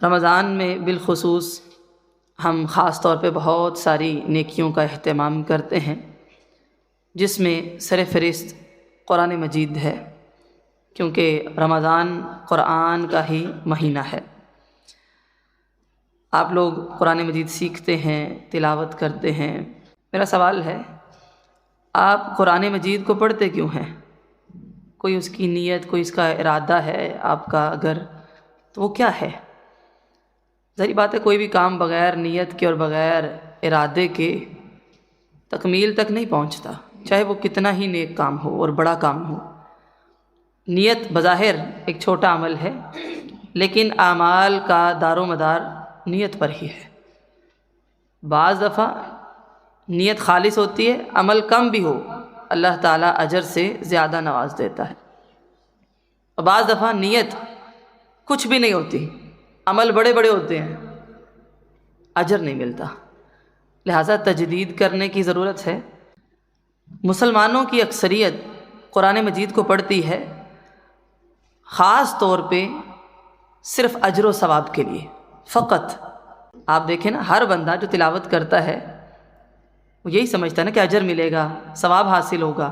رمضان میں بالخصوص ہم خاص طور پہ بہت ساری نیکیوں کا اہتمام کرتے ہیں، جس میں سر فہرست قرآن مجید ہے، کیونکہ رمضان قرآن کا ہی مہینہ ہے۔ آپ لوگ قرآن مجید سیکھتے ہیں، تلاوت کرتے ہیں۔ میرا سوال ہے، آپ قرآن مجید کو پڑھتے کیوں ہیں؟ کوئی اس کی نیت، کوئی اس کا ارادہ ہے آپ کا اگر، تو وہ کیا ہے؟ ظاہری بات ہے کوئی بھی کام بغیر نیت کے اور بغیر ارادے کے تکمیل تک نہیں پہنچتا، چاہے وہ کتنا ہی نیک کام ہو اور بڑا کام ہو۔ نیت بظاہر ایک چھوٹا عمل ہے، لیکن اعمال کا دار و مدار نیت پر ہی ہے۔ بعض دفعہ نیت خالص ہوتی ہے، عمل کم بھی ہو اللہ تعالیٰ اجر سے زیادہ نواز دیتا ہے، اور بعض دفعہ نیت کچھ بھی نہیں ہوتی، عمل بڑے بڑے ہوتے ہیں، اجر نہیں ملتا۔ لہٰذا تجدید کرنے کی ضرورت ہے۔ مسلمانوں کی اکثریت قرآن مجید کو پڑھتی ہے خاص طور پہ صرف اجر و ثواب کے لیے فقط۔ آپ دیکھیں نا، ہر بندہ جو تلاوت کرتا ہے وہ یہی سمجھتا ہے نا کہ اجر ملے گا، ثواب حاصل ہوگا۔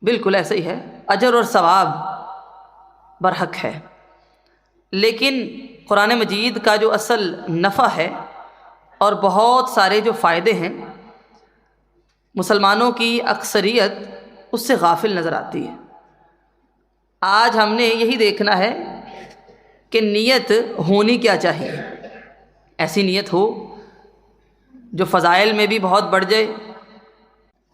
بالکل ایسا ہی ہے، اجر اور ثواب برحق ہے، لیکن قرآن مجید کا جو اصل نفع ہے اور بہت سارے جو فائدے ہیں، مسلمانوں کی اکثریت اس سے غافل نظر آتی ہے۔ آج ہم نے یہی دیکھنا ہے کہ نیت ہونی کیا چاہیے۔ ایسی نیت ہو جو فضائل میں بھی بہت بڑھ جائے،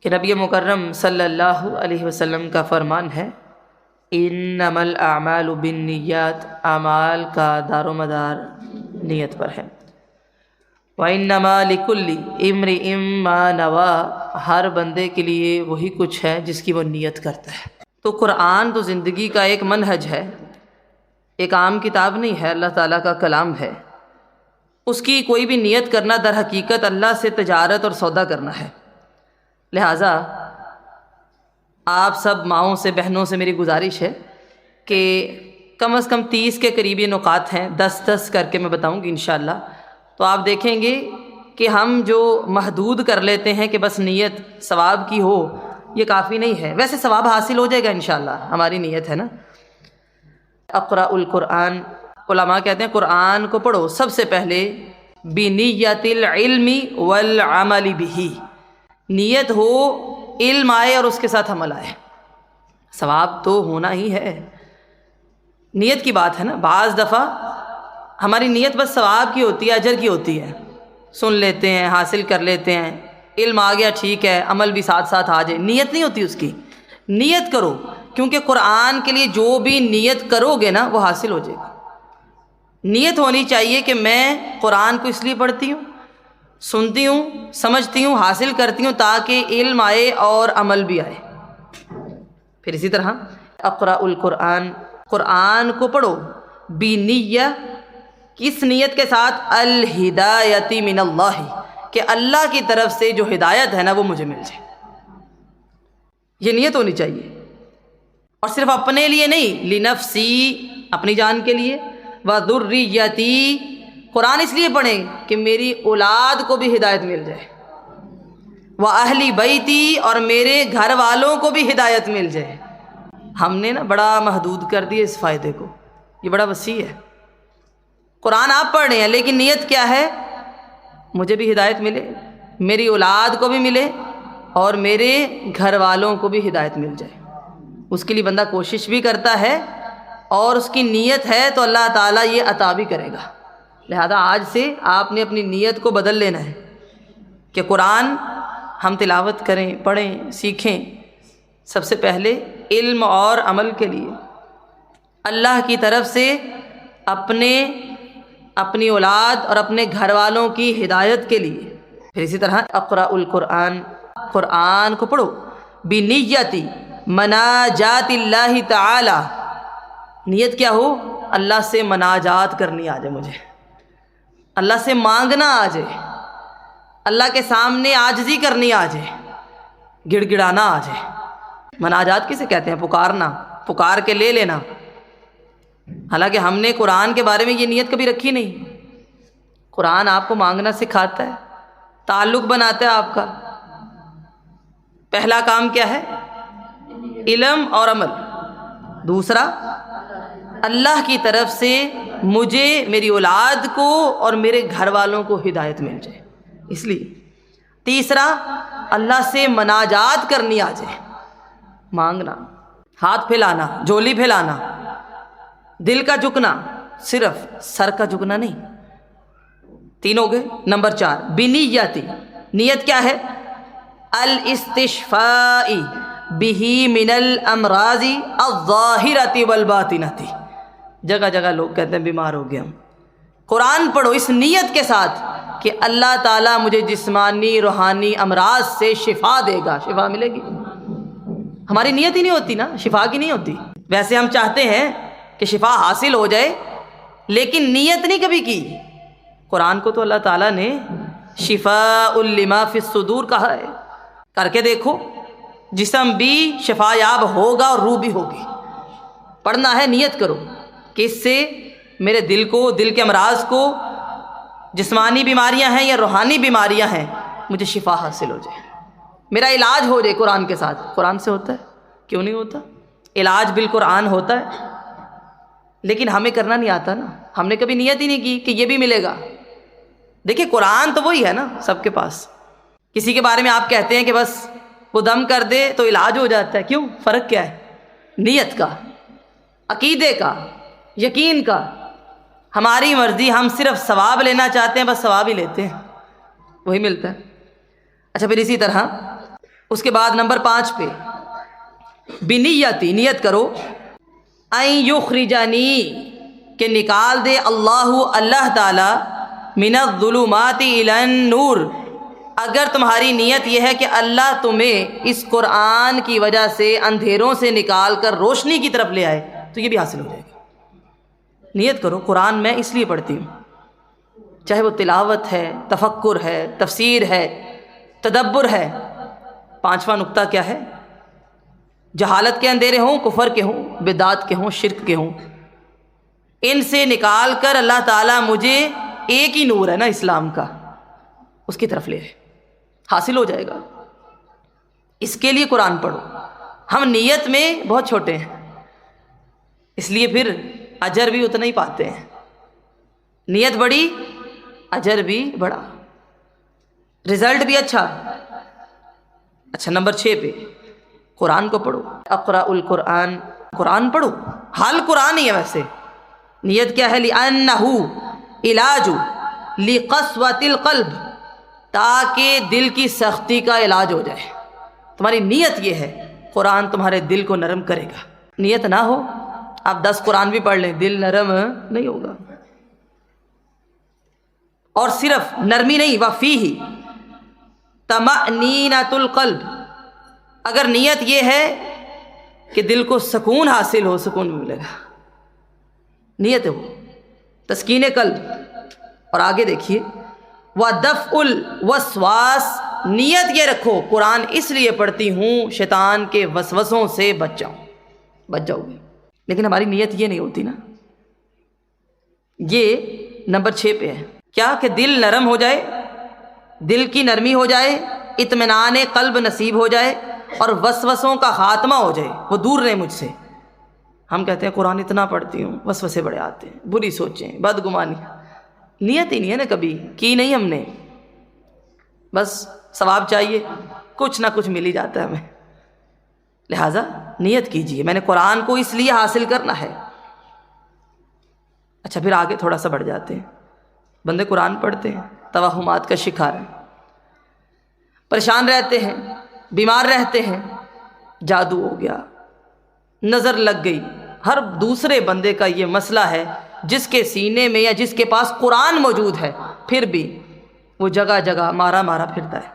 کہ نبی مکرم صلی اللہ علیہ وسلم کا فرمان ہے، انما الاعمال بالنیات، اعمال کا دار و مدار نیت پر ہے۔ وانما لکل امرئ ما نویٰ، ہر بندے کے لیے وہی کچھ ہے جس کی وہ نیت کرتا ہے۔ تو قرآن تو زندگی کا ایک منہج ہے، ایک عام کتاب نہیں ہے، اللہ تعالیٰ کا کلام ہے۔ اس کی کوئی بھی نیت کرنا در حقیقت اللہ سے تجارت اور سودا کرنا ہے۔ لہٰذا آپ سب ماؤں سے، بہنوں سے میری گزارش ہے کہ کم از کم 30 کے قریب یہ نکات ہیں، 10 کر کے میں بتاؤں گی انشاءاللہ۔ تو آپ دیکھیں گے کہ ہم جو محدود کر لیتے ہیں کہ بس نیت ثواب کی ہو، یہ کافی نہیں ہے۔ ویسے ثواب حاصل ہو جائے گا انشاءاللہ، ہماری نیت ہے نا۔ اقرأ القرآن، علماء کہتے ہیں قرآن کو پڑھو سب سے پہلے بنیت العلم والعمل بہ، نیت ہو، علم آئے اور اس کے ساتھ عمل آئے۔ ثواب تو ہونا ہی ہے، نیت کی بات ہے نا۔ بعض دفعہ ہماری نیت بس ثواب کی ہوتی ہے، اجر کی ہوتی ہے، سن لیتے ہیں، حاصل کر لیتے ہیں، علم آ گیا ٹھیک ہے، عمل بھی ساتھ ساتھ آ جائے، نیت نہیں ہوتی اس کی۔ نیت کرو، کیونکہ قرآن کے لیے جو بھی نیت کرو گے نا وہ حاصل ہو جائے گا۔ نیت ہونی چاہیے کہ میں قرآن کو اس لیے پڑھتی ہوں، سنتی ہوں، سمجھتی ہوں، حاصل کرتی ہوں تاکہ علم آئے اور عمل بھی آئے۔ پھر اسی طرح اقرأ القرآن، قرآن کو پڑھو بنیہ، کس نیت کے ساتھ؟ الہدایۃ من اللہ، کہ اللہ کی طرف سے جو ہدایت ہے نا وہ مجھے مل جائے، یہ نیت ہونی چاہیے۔ اور صرف اپنے لیے نہیں، لنفسی، اپنی جان کے لیے، وذریتی، قرآن اس لیے پڑھیں کہ میری اولاد کو بھی ہدایت مل جائے، واہل بیتی، اور میرے گھر والوں کو بھی ہدایت مل جائے۔ ہم نے نا بڑا محدود کر دیا اس فائدے کو، یہ بڑا وسیع ہے۔ قرآن آپ پڑھ رہے ہیں لیکن نیت کیا ہے؟ مجھے بھی ہدایت ملے، میری اولاد کو بھی ملے، اور میرے گھر والوں کو بھی ہدایت مل جائے۔ اس کے لیے بندہ کوشش بھی کرتا ہے، اور اس کی نیت ہے تو اللہ تعالیٰ یہ عطا بھی کرے گا۔ لہذا آج سے آپ نے اپنی نیت کو بدل لینا ہے کہ قرآن ہم تلاوت کریں، پڑھیں، سیکھیں، سب سے پہلے علم اور عمل کے لیے، اللہ کی طرف سے اپنی اولاد اور اپنے گھر والوں کی ہدایت کے لیے۔ پھر اسی طرح اقرأ القرآن، قرآن کو پڑھو بنیت مناجات اللہ تعالی، نیت کیا ہو؟ اللہ سے مناجات کرنی آ جائے، مجھے اللہ سے مانگنا آ جائے، اللہ کے سامنے عاجزی کرنی آ جائے، گڑ گڑانا آ جائے۔ مناجات کسے کہتے ہیں؟ پکارنا، پکار کے لے لینا۔ حالانکہ ہم نے قرآن کے بارے میں یہ نیت کبھی رکھی نہیں۔ قرآن آپ کو مانگنا سکھاتا ہے، تعلق بناتا ہے آپ کا۔ پہلا کام کیا ہے؟ علم اور عمل۔ دوسرا، اللہ کی طرف سے مجھے، میری اولاد کو اور میرے گھر والوں کو ہدایت مل جائے، اس لیے۔ تیسرا، اللہ سے مناجات کرنی آ جائے، مانگنا، ہاتھ پھیلانا، جھولی پھیلانا، دل کا جھکنا، صرف سر کا جھکنا نہیں۔ تین ہو گئے۔ نمبر 4، بنیتی، نیت کیا ہے؟ الاستشفاء بہ من الامراض الظاہرۃ والباطنۃ۔ جگہ جگہ لوگ کہتے ہیں بیمار ہو گئے ہم، قرآن پڑھو اس نیت کے ساتھ کہ اللہ تعالیٰ مجھے جسمانی روحانی امراض سے شفا دے گا، شفا ملے گی۔ ہماری نیت ہی نہیں ہوتی نا، شفا کی نہیں ہوتی۔ ویسے ہم چاہتے ہیں کہ شفا حاصل ہو جائے، لیکن نیت نہیں کبھی کی۔ قرآن کو تو اللہ تعالیٰ نے شفاء لما فی الصدور کہا ہے۔ کر کے دیکھو، جسم بھی شفا یاب ہوگا اور روح بھی ہوگی۔ پڑھنا ہے، نیت کرو کہ اس سے میرے دل کو، دل کے امراض کو، جسمانی بیماریاں ہیں یا روحانی بیماریاں ہیں، مجھے شفا حاصل ہو جائے، میرا علاج ہو جائے قرآن کے ساتھ۔ قرآن سے ہوتا ہے؟ کیوں نہیں ہوتا؟ علاج بالقرآن ہوتا ہے، لیکن ہمیں کرنا نہیں آتا نا۔ ہم نے کبھی نیت ہی نہیں کی کہ یہ بھی ملے گا۔ دیکھیں قرآن تو وہی ہے نا سب کے پاس۔ کسی کے بارے میں آپ کہتے ہیں کہ بس وہ دم کر دے تو علاج ہو جاتا ہے، کیوں؟ فرق کیا ہے؟ نیت کا، عقیدے کا، یقین کا۔ ہماری مرضی، ہم صرف ثواب لینا چاہتے ہیں، بس ثواب ہی لیتے ہیں، وہی ملتا ہے۔ اچھا، پھر اسی طرح اس کے بعد نمبر 5 پہ بنیتی، نیت کرو، ان یخرجنی، کہ نکال دے اللہ تعالی، من الظلمات الی النور۔ اگر تمہاری نیت یہ ہے کہ اللہ تمہیں اس قرآن کی وجہ سے اندھیروں سے نکال کر روشنی کی طرف لے آئے، تو یہ بھی حاصل ہو جائے گا۔ نیت کرو، قرآن میں اس لیے پڑھتی ہوں، چاہے وہ تلاوت ہے، تفکر ہے، تفسیر ہے، تدبر ہے۔ 5واں نقطہ کیا ہے؟ جہالت کے اندھیرے ہوں، کفر کے ہوں، بدعت کے ہوں، شرک کے ہوں، ان سے نکال کر اللہ تعالیٰ مجھے، ایک ہی نور ہے نا اسلام کا، اس کی طرف لے آئے، حاصل ہو جائے گا۔ اس کے لیے قرآن پڑھو۔ ہم نیت میں بہت چھوٹے ہیں، اس لیے پھر اجر بھی اتنا ہی پاتے ہیں۔ نیت بڑی، اجر بھی بڑا، رزلٹ بھی اچھا۔ اچھا، نمبر 6 پہ قرآن کو پڑھو۔ اقرأ القرآن، قرآن پڑھو، حال قرآن ہی ہے ویسے۔ نیت کیا ہے؟ لِأَنَّهُ علاج لِقَسْوَةِ الْقَلْبِ، تاکہ دل کی سختی کا علاج ہو جائے۔ تمہاری نیت یہ ہے، قرآن تمہارے دل کو نرم کرے گا۔ نیت نہ ہو، آپ 10 قرآن بھی پڑھ لیں، دل نرم نہیں ہوگا۔ اور صرف نرمی نہیں، وَفِيهِ طَمَأْنِينَةُ الْقَلْبِ، اگر نیت یہ ہے کہ دل کو سکون حاصل ہو، سکون بھی ملے گا۔ نیت ہے وہ تسکین قلب۔ اور آگے دیکھیے، وَدَفْعُ الْوَسْوَاسِ، نیت یہ رکھو قرآن اس لیے پڑھتی ہوں شیطان کے وسوسوں سے بچ جاؤ گے۔ لیکن ہماری نیت یہ نہیں ہوتی نا۔ یہ نمبر 6 پہ ہے، کیا کہ دل نرم ہو جائے، دل کی نرمی ہو جائے، اطمینان قلب نصیب ہو جائے، اور وسوسوں کا خاتمہ ہو جائے، وہ دور رہے مجھ سے۔ ہم کہتے ہیں قرآن اتنا پڑھتی ہوں، وسوسے بڑے آتے ہیں، بری سوچیں، بدگمانی۔ نیت ہی نہیں ہے نا، کبھی کی نہیں ہم نے، بس ثواب چاہیے، کچھ نہ کچھ مل ہی جاتا ہے ہمیں۔ لہٰذا نیت کیجیے، میں نے قرآن کو اس لیے حاصل کرنا ہے۔ اچھا، پھر آگے تھوڑا سا بڑھ جاتے ہیں۔ بندے قرآن پڑھتے ہیں، توہمات کا شکار ہیں، پریشان رہتے ہیں، بیمار رہتے ہیں، جادو ہو گیا، نظر لگ گئی۔ ہر دوسرے بندے کا یہ مسئلہ ہے، جس کے سینے میں یا جس کے پاس قرآن موجود ہے، پھر بھی وہ جگہ جگہ مارا پھرتا ہے۔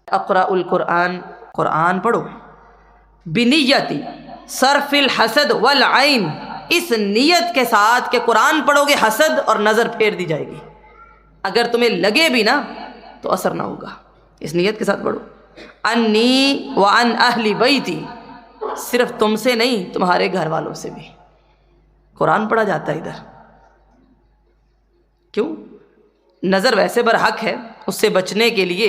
اقرأ القرآن، قرآن پڑھو، بنیتی صرف الحسد والعین، اس نیت کے ساتھ کہ قرآن پڑھو گے حسد اور نظر پھیر دی جائے گی۔ اگر تمہیں لگے بھی نا تو اثر نہ ہوگا، اس نیت کے ساتھ پڑھو۔ انی وعن اہل بیتی، صرف تم سے نہیں، تمہارے گھر والوں سے بھی۔ قرآن پڑھا جاتا ہے ادھر. کیوں؟ نظر ویسے برحق ہے، اس سے بچنے کے لیے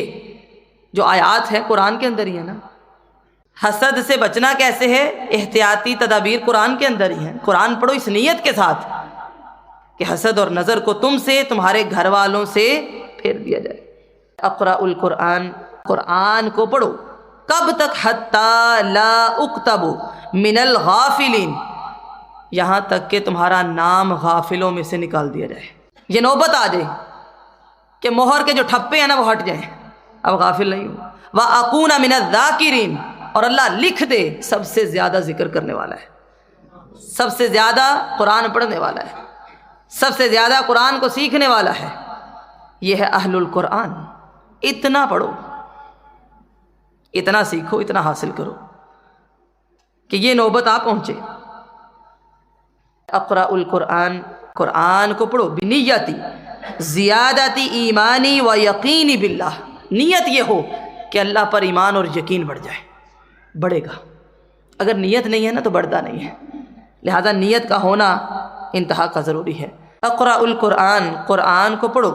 جو آیات ہے قرآن کے اندر ہی ہے نا. حسد سے بچنا کیسے ہے؟ احتیاطی تدابیر قرآن کے اندر ہی ہیں. قرآن پڑھو اس نیت کے ساتھ کہ حسد اور نظر کو تم سے، تمہارے گھر والوں سے پھیر دیا جائے. اقرأ القرآن، قرآن کو پڑھو. کب تک؟ حتی لا اکتب من الغافلین، یہاں تک کہ تمہارا نام غافلوں میں سے نکال دیا جائے. یہ نوبت آ جائے کہ مہر کے جو ٹھپے ہیں نا وہ ہٹ جائیں، اب غافل نہیں ہو. وَأَكُونَ مِنَ الذَّاكِرِينَ، اور اللہ لکھ دے سب سے زیادہ ذکر کرنے والا ہے، سب سے زیادہ قرآن پڑھنے والا ہے، سب سے زیادہ قرآن کو سیکھنے والا ہے. یہ ہے اہل القرآن. اتنا پڑھو، اتنا سیکھو، اتنا حاصل کرو کہ یہ نوبت آ پہنچے. اقرأ القرآن، قرآن کو پڑھو. بنیتی زیادتی ایمانی و یقینی باللہ، نیت یہ ہو کہ اللہ پر ایمان اور یقین بڑھ جائے. بڑھے گا، اگر نیت نہیں ہے نا تو بڑھتا نہیں ہے. لہذا نیت کا ہونا انتہا کا ضروری ہے. اقرأ القرآن، قرآن کو پڑھو.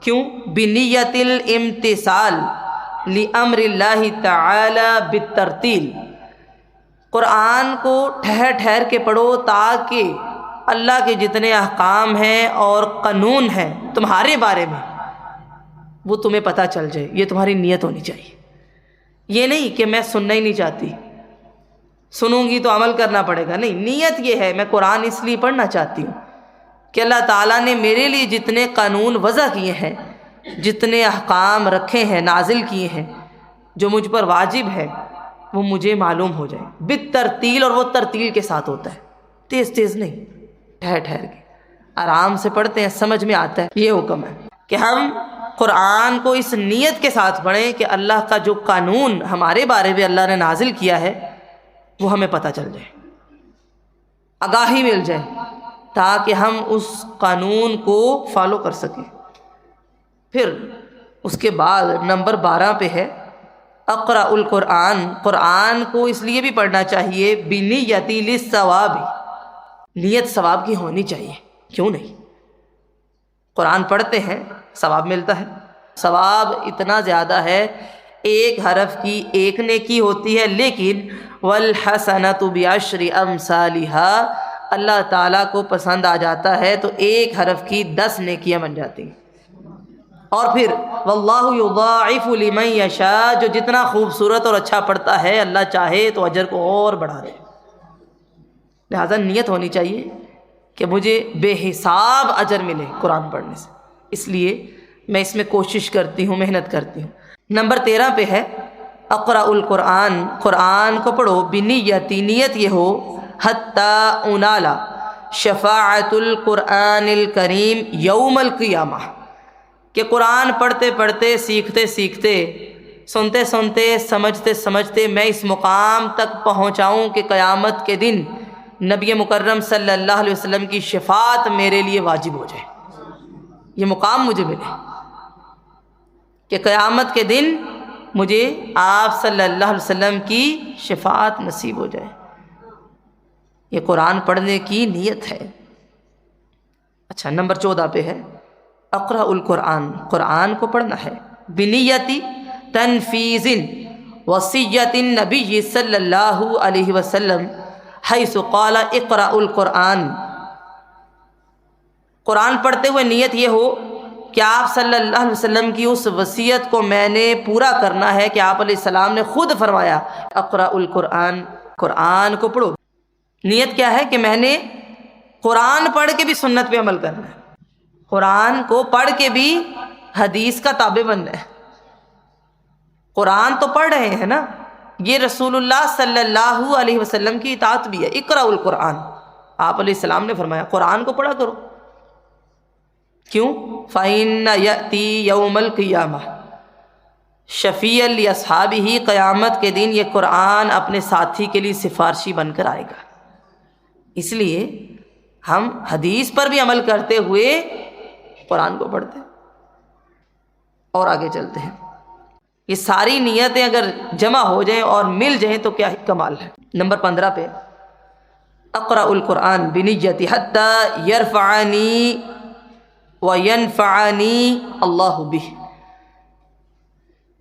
کیوں؟ بنیت الامتثال لامر اللہ تعالی بالترتیل، قرآن کو ٹھہر ٹھہر کے پڑھو تاکہ اللہ کے جتنے احکام ہیں اور قانون ہیں تمہارے بارے میں وہ تمہیں پتہ چل جائے. یہ تمہاری نیت ہونی چاہیے. یہ نہیں کہ میں سننا ہی نہیں چاہتی، سنوں گی تو عمل کرنا پڑے گا. نہیں، نیت یہ ہے میں قرآن اس لیے پڑھنا چاہتی ہوں کہ اللہ تعالیٰ نے میرے لیے جتنے قانون وضع کیے ہیں، جتنے احکام رکھے ہیں، نازل کیے ہیں، جو مجھ پر واجب ہے وہ مجھے معلوم ہو جائے بالترتیل. اور وہ ترتیل کے ساتھ ہوتا ہے، تیز تیز نہیں، ٹھہر ٹھہر کے آرام سے پڑھتے ہیں، سمجھ میں آتا ہے. یہ حکم ہے کہ ہم قرآن کو اس نیت کے ساتھ پڑھیں کہ اللہ کا جو قانون ہمارے بارے میں اللہ نے نازل کیا ہے وہ ہمیں پتہ چل جائے، آگاہی مل جائے، تاکہ ہم اس قانون کو فالو کر سکیں. پھر اس کے بعد نمبر 12 پہ ہے اقرأ القرآن، قرآن کو اس لیے بھی پڑھنا چاہیے بنیتی للثواب، نیت ثواب کی ہونی چاہیے. کیوں نہیں؟ قرآن پڑھتے ہیں ثواب ملتا ہے. ثواب اتنا زیادہ ہے، ایک حرف کی ایک نیکی ہوتی ہے، لیکن والحسنۃ بعشر امثالها، اللہ تعالیٰ کو پسند آ جاتا ہے تو ایک حرف کی 10 نیکیاں بن جاتی ہیں. اور پھر واللہ یضاعف لمن یشاء، جو جتنا خوبصورت اور اچھا پڑھتا ہے اللہ چاہے تو اجر کو اور بڑھا دے. لہذا نیت ہونی چاہیے کہ مجھے بے حساب اجر ملے قرآن پڑھنے سے، اس لیے میں اس میں کوشش کرتی ہوں، محنت کرتی ہوں. نمبر 13 پہ ہے اقرأ القرآن، قرآن کو پڑھو بنیتی، نیت یہ ہو حتی انالا شفاعت القرآن الکریم یوم القیامہ، کہ قرآن پڑھتے پڑھتے، سیکھتے سیکھتے، سنتے سنتے، سمجھتے سمجھتے میں اس مقام تک پہنچاؤں کہ قیامت کے دن نبی مکرم صلی اللہ علیہ وسلم کی شفاعت میرے لیے واجب ہو جائے. یہ مقام مجھے ملے کہ قیامت کے دن مجھے آپ صلی اللہ علیہ وسلم کی شفاعت نصیب ہو جائے. یہ قرآن پڑھنے کی نیت ہے. اچھا، نمبر 14 پہ ہے اقرأ القرآن، قرآن کو پڑھنا ہے بنیتی تنفیذ وصیت النبی صلی اللہ علیہ وسلم حیث قال اقرأ القرآن. قرآن پڑھتے ہوئے نیت یہ ہو کہ آپ صلی اللہ علیہ وسلم کی اس وصیت کو میں نے پورا کرنا ہے کہ آپ علیہ السلام نے خود فرمایا اقرأ القرآن، قرآن کو پڑھو. نیت کیا ہے کہ میں نے قرآن پڑھ کے بھی سنت پہ عمل کرنا ہے، قرآن کو پڑھ کے بھی حدیث کا تابع بننا ہے. قرآن تو پڑھ رہے ہیں نا، یہ رسول اللہ صلی اللہ علیہ وسلم کی اطاعت بھی ہے. اقرأ القرآن، آپ علیہ السلام نے فرمایا قرآن کو پڑھا کرو. کیوں؟ فَإِنَّ يَأْتِي يَوْمَ الْقِيَامَةِ شفیع لِأَصْحَابِهِ، قیامت کے دن یہ قرآن اپنے ساتھی کے لیے سفارشی بن کر آئے گا. اس لیے ہم حدیث پر بھی عمل کرتے ہوئے قرآن کو پڑھتے ہیں. اور آگے چلتے ہیں. یہ ساری نیتیں اگر جمع ہو جائیں اور مل جائیں تو کیا کمال ہے. نمبر 15 پہ اقرأ القرآن بنیتی حتی یرفعنی وینفعنی اللہ بہ،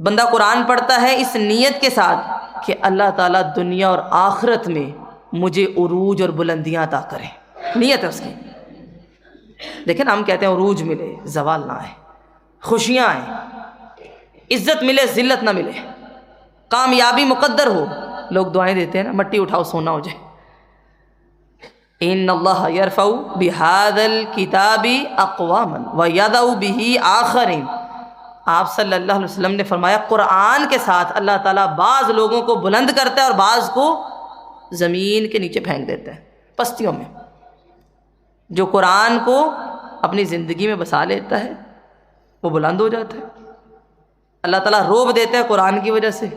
بندہ قرآن پڑھتا ہے اس نیت کے ساتھ کہ اللہ تعالیٰ دنیا اور آخرت میں مجھے عروج اور بلندیاں عطا کرے، نیت ہے اس کی۔ دیکھیں نا، ہم کہتے ہیں عروج ملے زوال نہ آئے، خوشیاں آئیں، عزت ملے ذلت نہ ملے، کامیابی مقدر ہو۔ لوگ دعائیں دیتے ہیں نا، مٹی اٹھاؤ سونا ہو جائے۔ ان اللہ یرفع بہذا الکتاب اقواما ویضع بہ آخرین، آپ صلی اللہ علیہ وسلم نے فرمایا قرآن کے ساتھ اللہ تعالیٰ بعض لوگوں کو بلند کرتا ہے اور بعض کو زمین کے نیچے پھینک دیتا ہے، پستیوں میں۔ جو قرآن کو اپنی زندگی میں بسا لیتا ہے وہ بلند ہو جاتا ہے، اللہ تعالیٰ روب دیتا ہے قرآن کی وجہ سے،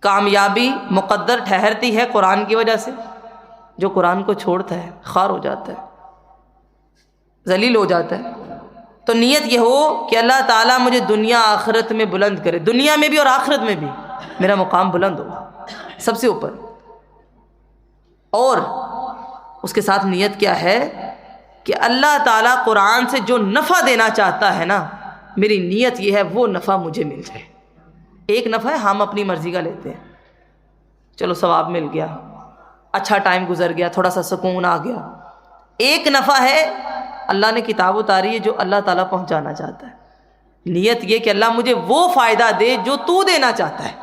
کامیابی مقدر ٹھہرتی ہے قرآن کی وجہ سے۔ جو قرآن کو چھوڑتا ہے خوار ہو جاتا ہے، ذلیل ہو جاتا ہے۔ تو نیت یہ ہو کہ اللہ تعالیٰ مجھے دنیا آخرت میں بلند کرے، دنیا میں بھی اور آخرت میں بھی میرا مقام بلند ہو سب سے اوپر۔ اور اس کے ساتھ نیت کیا ہے کہ اللہ تعالیٰ قرآن سے جو نفع دینا چاہتا ہے نا، میری نیت یہ ہے وہ نفع مجھے مل جائے۔ ایک نفع ہے ہم اپنی مرضی کا لیتے ہیں، چلو ثواب مل گیا، اچھا ٹائم گزر گیا، تھوڑا سا سکون آ گیا۔ ایک نفع ہے اللہ نے کتاب اتاری ہے جو اللہ تعالیٰ پہنچانا چاہتا ہے۔ نیت یہ کہ اللہ مجھے وہ فائدہ دے جو تو دینا چاہتا ہے۔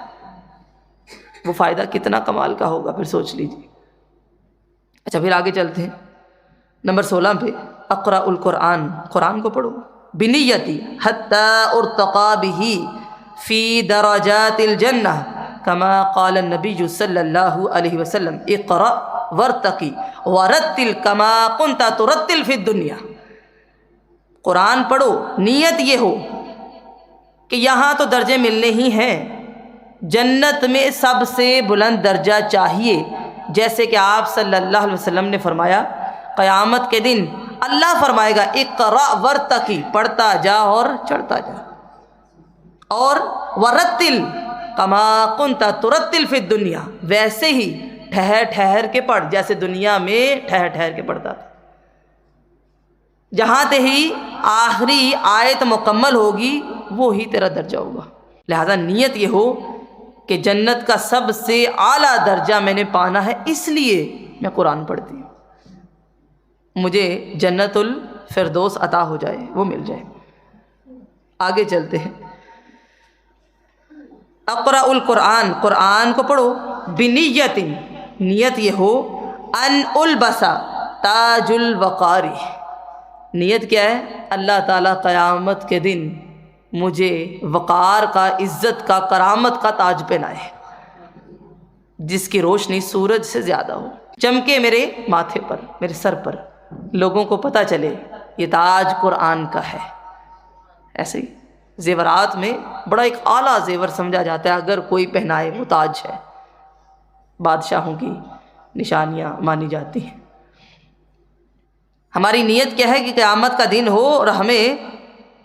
وہ فائدہ کتنا کمال کا ہوگا پھر سوچ لیجیے۔ اچھا پھر آگے چلتے ہیں نمبر 16 پہ، اقرأ القرآن، قرآن کو پڑھو، بنیتی حتی ارتقا بہ فی درجات الجنہ کما قال النبی صلی اللہ علیہ وسلم اقرأ ورتقی ورتل کما کنت ترتل فی الدنیا۔ قرآن پڑھو، نیت یہ ہو کہ یہاں تو درجے ملنے ہی ہیں، جنت میں سب سے بلند درجہ چاہیے، جیسے کہ آپ صلی اللہ علیہ وسلم نے فرمایا قیامت کے دن اللہ فرمائے گا اقرأ ورتقی، پڑھتا جا اور چڑھتا جا، اور ورتل کما کنت ترتل فی الدنیا، ویسے ہی ٹھہر ٹھہر کے پڑھ جیسے دنیا میں ٹھہر ٹھہر کے پڑھتا تھا۔ جہاں تے ہی آخری آیت مکمل ہوگی وہی تیرا درجہ ہوگا۔ لہذا نیت یہ ہو کہ جنت کا سب سے اعلیٰ درجہ میں نے پانا ہے، اس لیے میں قرآن پڑھتی ہوں، مجھے جنت الفردوس عطا ہو جائے، وہ مل جائے۔ آگے چلتے ہیں، اقرأ القرآن، قرآن کو پڑھو، بنیت، نیت یہ ہو ان البسا تاج الوقار، نیت کیا ہے؟ اللہ تعالیٰ قیامت کے دن مجھے وقار کا، عزت کا، کرامت کا تاج پہنائے، جس کی روشنی سورج سے زیادہ ہو، چمکے میرے ماتھے پر، میرے سر پر، لوگوں کو پتہ چلے یہ تاج قرآن کا ہے۔ ایسے ہی زیورات میں بڑا ایک اعلیٰ زیور سمجھا جاتا ہے اگر کوئی پہنائے وہ تاج ہے، بادشاہوں کی نشانیاں مانی جاتی ہیں۔ ہماری نیت کیا ہے کہ قیامت کا دن ہو اور ہمیں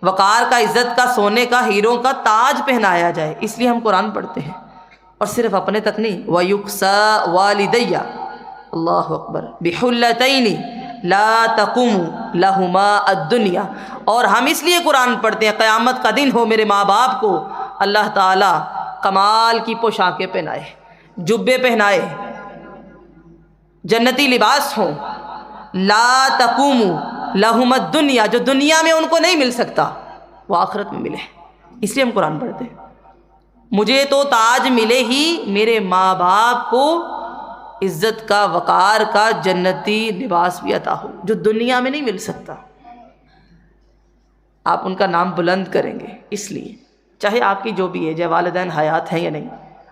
وقار کا، عزت کا، سونے کا، ہیروں کا تاج پہنایا جائے، اس لیے ہم قرآن پڑھتے ہیں۔ اور صرف اپنے تک نہیں، وَيُكْسَى وَالِدَيَّ اللہ اکبر بِحُلَّتَيْنِ لا تقوم لہما الدنیا، اور ہم اس لیے قرآن پڑھتے ہیں قیامت کا دن ہو میرے ماں باپ کو اللہ تعالیٰ کمال کی پوشاکیں پہنائے، جبے پہنائے، جنتی لباس ہوں، لا تقوم لہم الدنیا، جو دنیا میں ان کو نہیں مل سکتا وہ آخرت میں ملے، اس لیے ہم قرآن پڑھتے ہیں۔ مجھے تو تاج ملے ہی، میرے ماں باپ کو عزت کا، وقار کا، جنتی لباس بھی عطا ہو جو دنیا میں نہیں مل سکتا۔ آپ ان کا نام بلند کریں گے، اس لیے چاہے آپ کی جو بھی ہے، چاہے والدین حیات ہیں یا نہیں،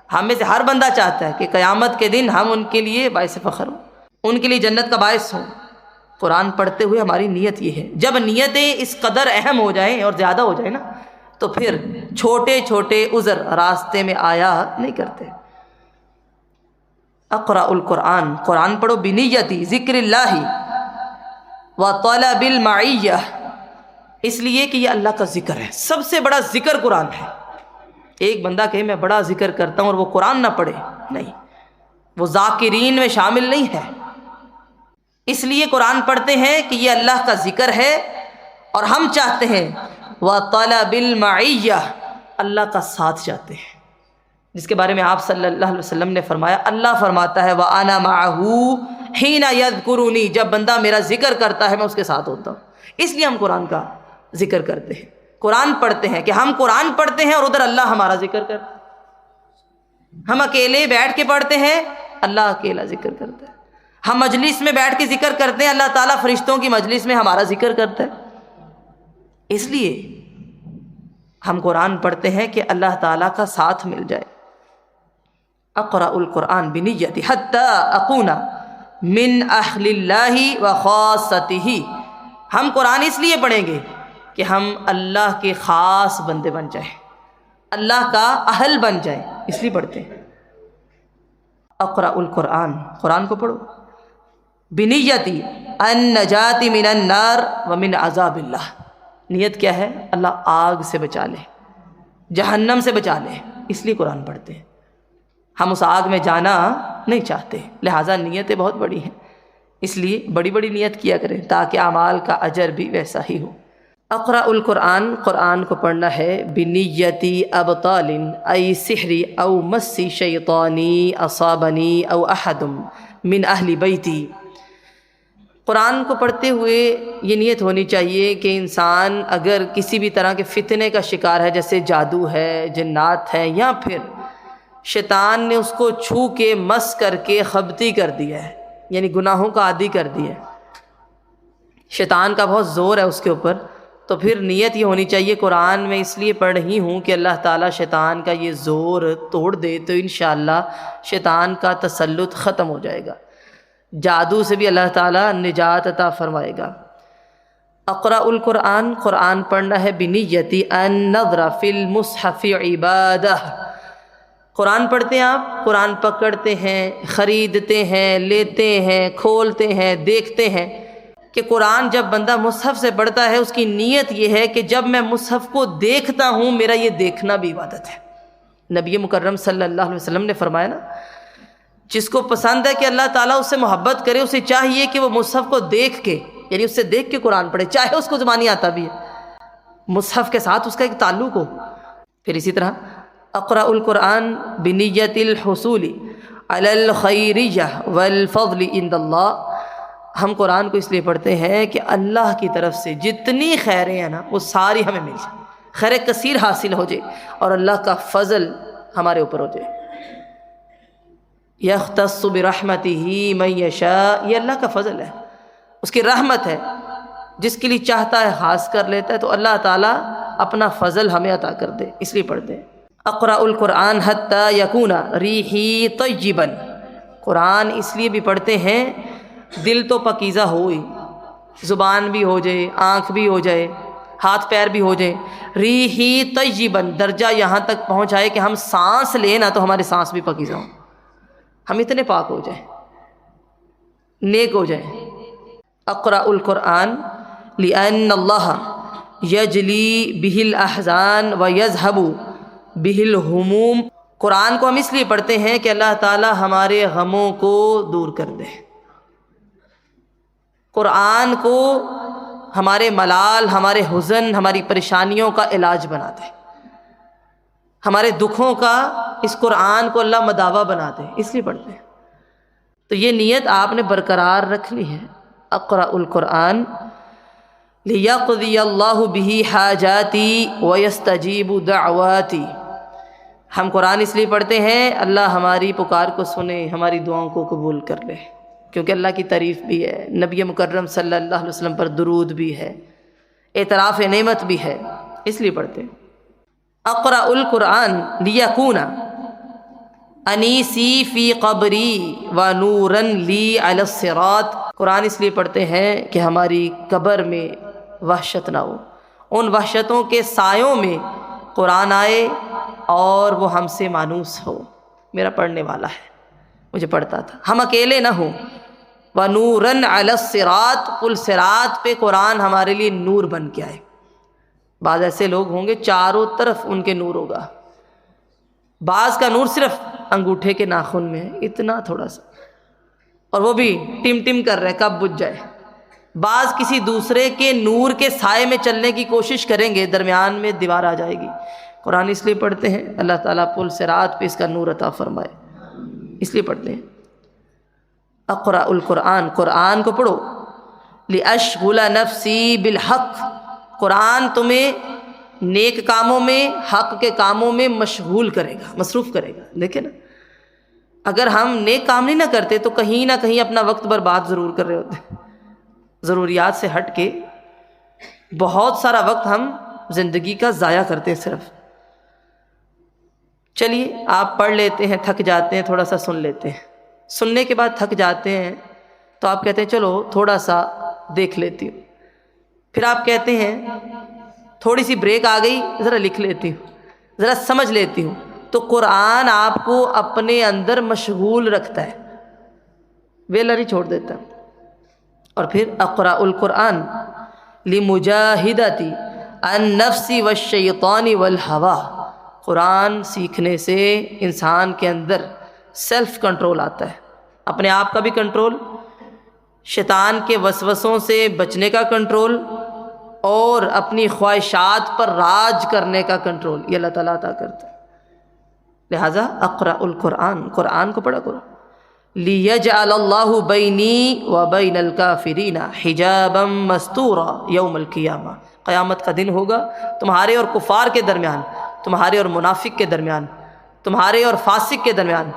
ہم میں سے ہر بندہ چاہتا ہے کہ قیامت کے دن ہم ان کے لیے باعث فخر ہوں، ان کے لیے جنت کا باعث ہوں۔ قرآن پڑھتے ہوئے ہماری نیت یہ ہے۔ جب نیتیں اس قدر اہم ہو جائیں اور زیادہ ہو جائیں نا، تو پھر چھوٹے چھوٹے عذر راستے میں آیا نہیں کرتے۔ اقرأ القرآن، قرآن پڑھو، بنیتی ذکر اللہ و طلب المعیہ، اس لیے کہ یہ اللہ کا ذکر ہے، سب سے بڑا ذکر قرآن ہے۔ ایک بندہ کہے میں بڑا ذکر کرتا ہوں اور وہ قرآن نہ پڑھے، نہیں، وہ ذاکرین میں شامل نہیں ہے۔ اس لیے قرآن پڑھتے ہیں کہ یہ اللہ کا ذکر ہے، اور ہم چاہتے ہیں وَطَلَبِ الْمَعِيَّةِ، اللہ کا ساتھ چاہتے ہیں، جس کے بارے میں آپ صلی اللہ علیہ وسلم نے فرمایا، اللہ فرماتا ہے وَأَنَا مَعَهُ حِينَ يَذْكُرُنِي، جب بندہ میرا ذکر کرتا ہے میں اس کے ساتھ ہوتا ہوں۔ اس لیے ہم قرآن کا ذکر کرتے ہیں، قرآن پڑھتے ہیں کہ ہم قرآن پڑھتے ہیں اور ادھر اللہ ہمارا ذکر کرتا ہے۔ ہم اکیلے بیٹھ کے پڑھتے ہیں، اللہ اکیلا ذکر کرتا ہے۔ ہم مجلس میں بیٹھ کے ذکر کرتے ہیں، اللہ تعالیٰ فرشتوں کی مجلس میں ہمارا ذکر کرتا ہے۔ اس لیے ہم قرآن پڑھتے ہیں کہ اللہ تعالیٰ کا ساتھ مل جائے۔ اقرأ القرآن بنیتی حتی اکون من اہل اللہ و خاصتہ، ہم قرآن اس لیے پڑھیں گے کہ ہم اللہ کے خاص بندے بن جائیں، اللہ کا اہل بن جائیں، اس لیے پڑھتے ہیں۔ اقرأ القرآن، قرآن کو پڑھو، بنیتی النجات من النار ومن عذاب اللہ، نیت کیا ہے؟ اللہ آگ سے بچا لے، جہنم سے بچا لے، اس لیے قرآن پڑھتے ہیں۔ ہم اس آگ میں جانا نہیں چاہتے، لہٰذا نیتیں بہت بڑی ہیں، اس لیے بڑی بڑی نیت کیا کریں تاکہ اعمال کا اجر بھی ویسا ہی ہو۔ اقرأ القرآن، قرآن کو پڑھنا ہے بنیتی ابطال ای سحر او مس شیطانی اصابنی او احد من اہل بیتی، قرآن کو پڑھتے ہوئے یہ نیت ہونی چاہیے کہ انسان اگر کسی بھی طرح کے فتنے کا شکار ہے، جیسے جادو ہے، جنات ہے، یا پھر شیطان نے اس کو چھو کے مس کر کے خبتی کر دیا ہے، یعنی گناہوں کا عادی کر دیا ہے، شیطان کا بہت زور ہے اس کے اوپر، تو پھر نیت یہ ہونی چاہیے قرآن میں اس لیے پڑھ رہی ہوں کہ اللہ تعالیٰ شیطان کا یہ زور توڑ دے، تو انشاءاللہ شیطان کا تسلط ختم ہو جائے گا، جادو سے بھی اللہ تعالیٰ نجات عطا فرمائے گا۔ اقرأ القرآن، قرآن پڑھنا ہے بنیتی النظر فی المصحف عبادہ، قرآن پڑھتے ہیں آپ، قرآن پکڑتے ہیں، خریدتے ہیں، لیتے ہیں، کھولتے ہیں، دیکھتے ہیں کہ قرآن جب بندہ مصحف سے پڑھتا ہے اس کی نیت یہ ہے کہ جب میں مصحف کو دیکھتا ہوں میرا یہ دیکھنا بھی عبادت ہے۔ نبی مکرم صلی اللہ علیہ وسلم نے فرمایا نا، جس کو پسند ہے کہ اللہ تعالیٰ اس سے محبت کرے، اسے چاہیے کہ وہ مصحف کو دیکھ کے، یعنی اس سے دیکھ کے قرآن پڑھے، چاہے اس کو زبانی آتا بھی ہے، مصحف کے ساتھ اس کا ایک تعلق ہو۔ پھر اسی طرح اقرأ القرآن بنیت الحصول علی الخیریہ والفضل عند اللہ، ہم قرآن کو اس لیے پڑھتے ہیں کہ اللہ کی طرف سے جتنی خیریں ہیں نا وہ ساری ہمیں مل جائیں، خیر کثیر حاصل ہو جائے اور اللہ کا فضل ہمارے اوپر ہو جائے۔ یختص برحمتہ من یشاء، یہ اللہ کا فضل ہے، اس کی رحمت ہے، جس کے لیے چاہتا ہے خاص کر لیتا ہے، تو اللہ تعالیٰ اپنا فضل ہمیں عطا کر دے، اس لیے پڑھتے ہیں۔ اقرأ القرآن حتی یکون ریحی طیبا، قرآن اس لیے بھی پڑھتے ہیں دل تو پاکیزہ ہوئی، زبان بھی ہو جائے، آنکھ بھی ہو جائے، ہاتھ پیر بھی ہو جائے، ریحی طیبا، درجہ یہاں تک پہنچائے کہ ہم سانس لیں نا تو ہمارے سانس بھی پاکیزہ ہوں، ہم اتنے پاک ہو جائیں، نیک ہو جائیں۔ اقرأ القرآن لأن اللہ یجلی بہ الاحزان ویذہب بہ الہموم، قرآن کو ہم اس لیے پڑھتے ہیں کہ اللہ تعالی ہمارے غموں کو دور کر دے، قرآن کو ہمارے ملال، ہمارے حزن، ہماری پریشانیوں کا علاج بنا دے، ہمارے دکھوں کا اس قرآن کو اللہ مداوا بنا دے، اس لیے پڑھتے ہیں۔ تو یہ نیت آپ نے برقرار رکھنی ہے۔ اقرأ القرآن لیقضی اللہ بہ حاجاتی ویستجیب دعواتی، ہم قرآن اس لیے پڑھتے ہیں اللہ ہماری پکار کو سنے، ہماری دعاؤں کو قبول کر لے، کیونکہ اللہ کی تعریف بھی ہے، نبی مکرم صلی اللہ علیہ وسلم پر درود بھی ہے، اعتراف نعمت بھی ہے، اس لیے پڑھتے ہیں۔ اقرأ القرآن لیکون انیسی فی قبری ونورا لی علی الصراط، قرآن اس لیے پڑھتے ہیں کہ ہماری قبر میں وحشت نہ ہو، ان وحشتوں کے سایوں میں قرآن آئے اور وہ ہم سے مانوس ہو، میرا پڑھنے والا ہے، مجھے پڑھتا تھا، ہم اکیلے نہ ہوں۔ وَنُورًا عَلَى الصِّرَاطِ، پل صراط پہ قرآن ہمارے لیے نور بن کے آئے۔ بعض ایسے لوگ ہوں گے چاروں طرف ان کے نور ہوگا، بعض کا نور صرف انگوٹھے کے ناخن میں ہے، اتنا تھوڑا سا، اور وہ بھی ٹم ٹم کر رہے کب بجھ جائے. بعض کسی دوسرے کے نور کے سائے میں چلنے کی کوشش کریں گے، درمیان میں دیوار آ جائے گی. قرآن اس لیے پڑھتے ہیں اللہ تعالیٰ پل صراط پہ اس کا نور عطا فرمائے، اس لیے پڑھتے ہیں. اقرأ القرآن، قرآن کو پڑھو. لأشغل نفسی بالحق، قرآن تمہیں نیک کاموں میں، حق کے کاموں میں مشغول کرے گا، مصروف کرے گا. دیکھیں نا، اگر ہم نیک کام نہیں نہ کرتے تو کہیں نہ کہیں اپنا وقت برباد ضرور کر رہے ہوتے ہیں. ضروریات سے ہٹ کے بہت سارا وقت ہم زندگی کا ضائع کرتے ہیں صرف. چلیے آپ پڑھ لیتے ہیں، تھک جاتے ہیں، تھوڑا سا سن لیتے ہیں. سننے کے بعد تھک جاتے ہیں تو آپ کہتے ہیں چلو تھوڑا سا دیکھ لیتی ہوں. پھر آپ کہتے ہیں تھوڑی سی بریک آ گئی، ذرا لکھ لیتی ہوں، ذرا سمجھ لیتی ہوں. تو قرآن آپ کو اپنے اندر مشغول رکھتا ہے، ویلا نہیں چھوڑ دیتا. اور پھر اقرأ القرآن لمجاہدتی النفس والشیطان والہوا، قرآن سیکھنے سے انسان کے اندر سیلف کنٹرول آتا ہے، اپنے آپ کا بھی کنٹرول، شیطان کے وسوسوں سے بچنے کا کنٹرول، اور اپنی خواہشات پر راج کرنے کا کنٹرول، یہ اللہ تعالیٰ عطا کرتا ہے. لہٰذا اقرأ القرآن، قرآن کو پڑھا کرو. لِيَجْعَلَ اللَّهُ بَيْنِي وَبَيْنَ الْكَافِرِينَ حِجَابًا مَسْتُورًا یوم القیامہ، قیامت کا دن ہوگا تمہارے اور کفار کے درمیان، تمہارے اور منافق کے درمیان، تمہارے اور فاسق کے درمیان،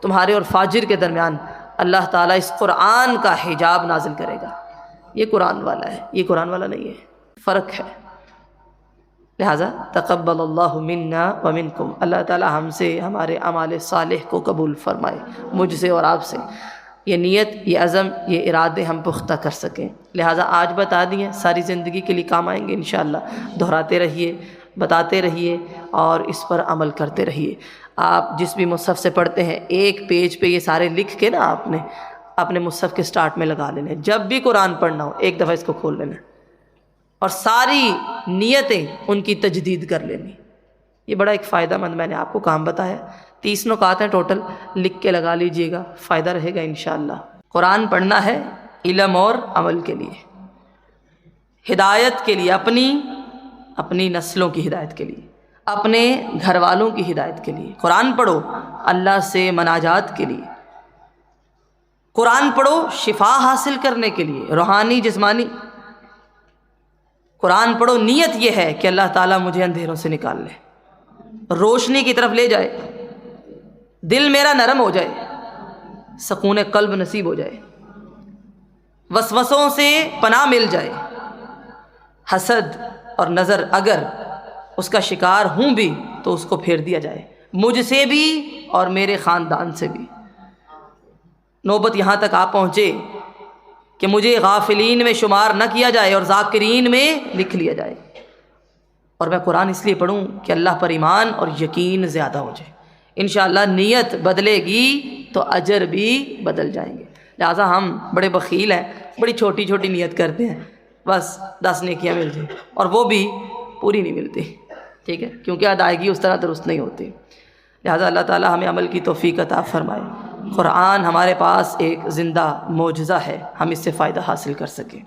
تمہارے اور فاجر کے درمیان اللہ تعالیٰ اس قرآن کا حجاب نازل کرے گا. یہ قرآن والا ہے، یہ قرآن والا نہیں ہے، فرق ہے. لہٰذا تقبل اللہ منا ومنکم، اللہ تعالیٰ ہم سے ہمارے اعمال صالح کو قبول فرمائے، مجھ سے اور آپ سے. یہ نیت، یہ عزم، یہ ارادے ہم پختہ کر سکیں. لہٰذا آج بتا دیے، ساری زندگی کے لیے کام آئیں گے انشاءاللہ. دہراتے رہیے، بتاتے رہیے اور اس پر عمل کرتے رہیے. آپ جس بھی مصحف سے پڑھتے ہیں ایک پیج پہ یہ سارے لکھ کے نا آپ نے اپنے مصحف کے سٹارٹ میں لگا لینے. جب بھی قرآن پڑھنا ہو ایک دفعہ اس کو کھول لینا اور ساری نیتیں ان کی تجدید کر لینی. یہ بڑا ایک فائدہ مند میں نے آپ کو کام بتایا. 30 نکات ہیں ٹوٹل، لکھ کے لگا لیجئے گا، فائدہ رہے گا انشاءاللہ. قرآن پڑھنا ہے علم اور عمل کے لیے، ہدایت کے لیے، اپنی نسلوں کی ہدایت کے لیے، اپنے گھر والوں کی ہدایت کے لیے. قرآن پڑھو اللہ سے مناجات کے لیے. قرآن پڑھو شفا حاصل کرنے کے لیے، روحانی جسمانی. قرآن پڑھو نیت یہ ہے کہ اللہ تعالیٰ مجھے اندھیروں سے نکال لے، روشنی کی طرف لے جائے، دل میرا نرم ہو جائے، سکون قلب نصیب ہو جائے، وسوسوں سے پناہ مل جائے. حسد اور نظر اگر اس کا شکار ہوں بھی تو اس کو پھیر دیا جائے، مجھ سے بھی اور میرے خاندان سے بھی. نوبت یہاں تک آ پہنچے کہ مجھے غافلین میں شمار نہ کیا جائے اور ذاکرین میں لکھ لیا جائے. اور میں قرآن اس لیے پڑھوں کہ اللہ پر ایمان اور یقین زیادہ ہو جائے. انشاءاللہ نیت بدلے گی تو اجر بھی بدل جائیں گے. لہٰذا ہم بڑے بخیل ہیں، بڑی چھوٹی چھوٹی نیت کرتے ہیں، بس 10 نیکیاں مل جائیں اور وہ بھی پوری نہیں ملتی. ٹھیک ہے، کیونکہ ادائیگی اس طرح درست نہیں ہوتی. لہٰذا اللہ تعالیٰ ہمیں عمل کی توفیق عطا فرمائے. قرآن ہمارے پاس ایک زندہ معجزہ ہے، ہم اس سے فائدہ حاصل کر سکیں.